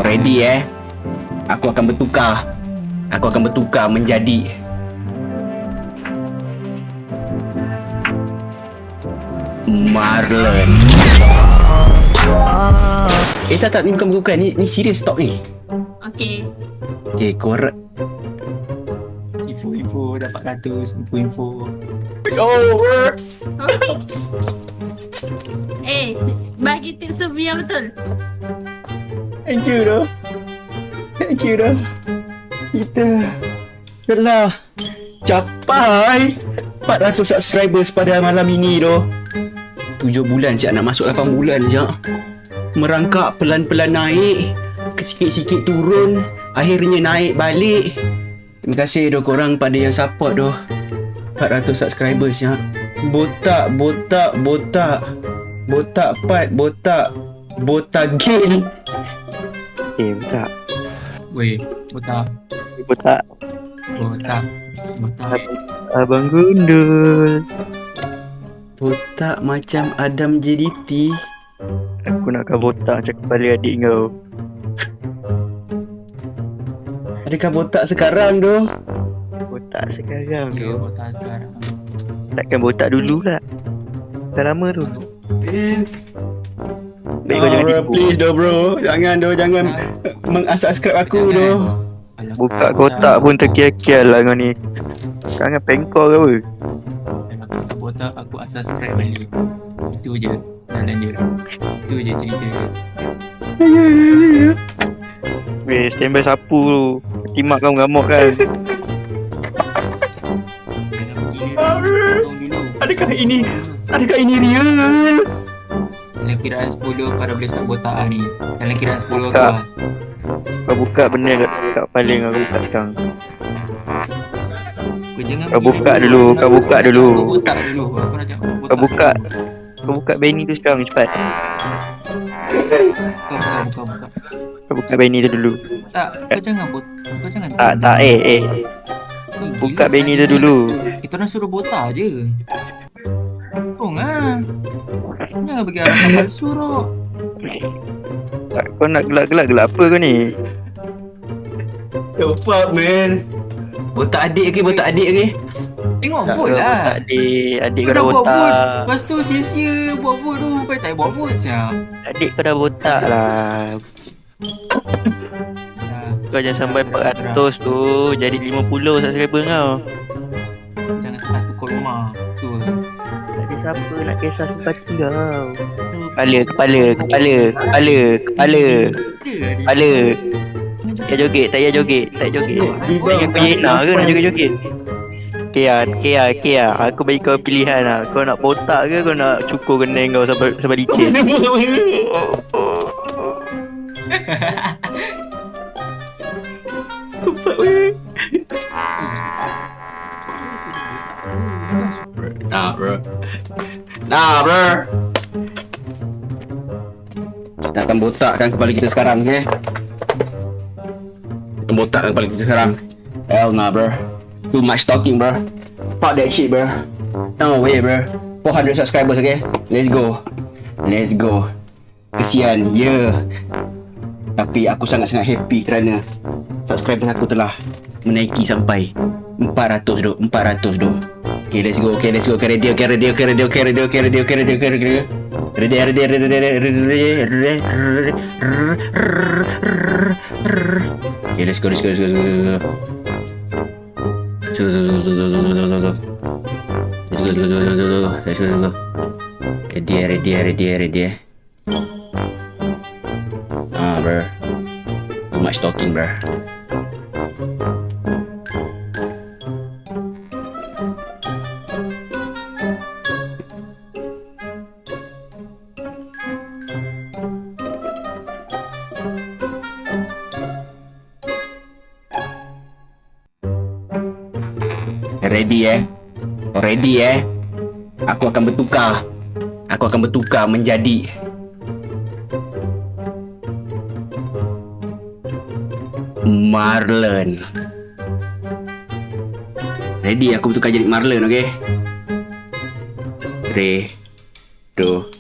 Ready Aku akan bertukar. Aku akan bertukar menjadi Marlon. Tak, ni bukan. Ni serius talk ni. Okay. Okay, korang. Info dapat 100. Info. Over. Bagi tips biar betul. Thank you dah. Kita telah capai 400 subscribers pada malam ini doh. 7 bulan je nak masuk 8 bulan je. Merangkak pelan-pelan naik, sikit-sikit turun, akhirnya naik balik. Terima kasih doh korang pada yang support doh. 400 subscribers ya. Botak gain. Botak. Weh, botak. Abang Gundul. Botak macam Adam JDT. Aku nakkan botak macam kepala adik kau. Adakah botak sekarang doh? Botak sekarang Ya, tu. botak sekarang. Takkan botak dulu lah. Dah lama tu. Baik kau jangan bro, tipu. please doh bro. Jangan mengunsubscribe aku doh. Alah, Buka kotak pun terkial-kial lah kau ni. Jangan pengkor ke apa? Kalau botak aku unsubscribe balik. Itu je jalan dia. Itu je cerita dia. Weh, standby sapu tu. Timak kau mengamuk kan. Jangan bergila tu. Tolong dulu. Adakah ini real? Dalam kiraan 10 kau dah boleh start botak lah ni. Dalam kiraan 10 Tak. kau. Kau buka benda kat kepala kau buka sekarang. Kau jangan Kau bergila buka dulu, kau buka dulu. Kau botak dulu. Aku nak cakap botak. Kau buka. Kau buka Benny tu sekarang cepat. Buka. Kau buka Benny tu dulu. Tak, kau jangan kau jangan. Tak, buka Benny tu dulu. Kita orang suruh botak je. Tolong ah. Jangan bagi arahan palsu Rok. Tak, kau nak gelak apa kau ni? The fuck man. Botak adik ke? Tengok Tak, vote kau lah. Adik Kau kau dah dah buat vote. botak. Lepas tu sia-sia buat vote tu. Baik tak buat vote siap. Adik kau dah botak lah. Dah. Kau jangan sampai 400 tu. Jadi 50 subscriber kau. Jangan sampai aku call rumah. Tu. Tak ada siapa nak kisah simpati kau. Kepala. Tak joget. Dengan kau Yena ke nak joget-joget? Kia. Aku bagi kau pilihan lah. Kau nak botak ke kau nak cukur keneng kau sampai licin? Nah bro. Kita akan botakkan kepala kita sekarang okay? Kita botakkan kepala kita sekarang. Hell nah bro. Too much talking bro. Fuck that shit bro. No way bro. 400 subscribers okay? Let's go. Kesian Tapi aku sangat-sangat happy kerana subscriber aku telah menaiki sampai 400 doh. Okay, let's go. Okay, radio. Okay, let's go. Let's go. Ready. Bro. Too much talking, bro. Ready Aku akan bertukar menjadi Marlon. Ready aku bertukar jadi Marlon, okay? 3 2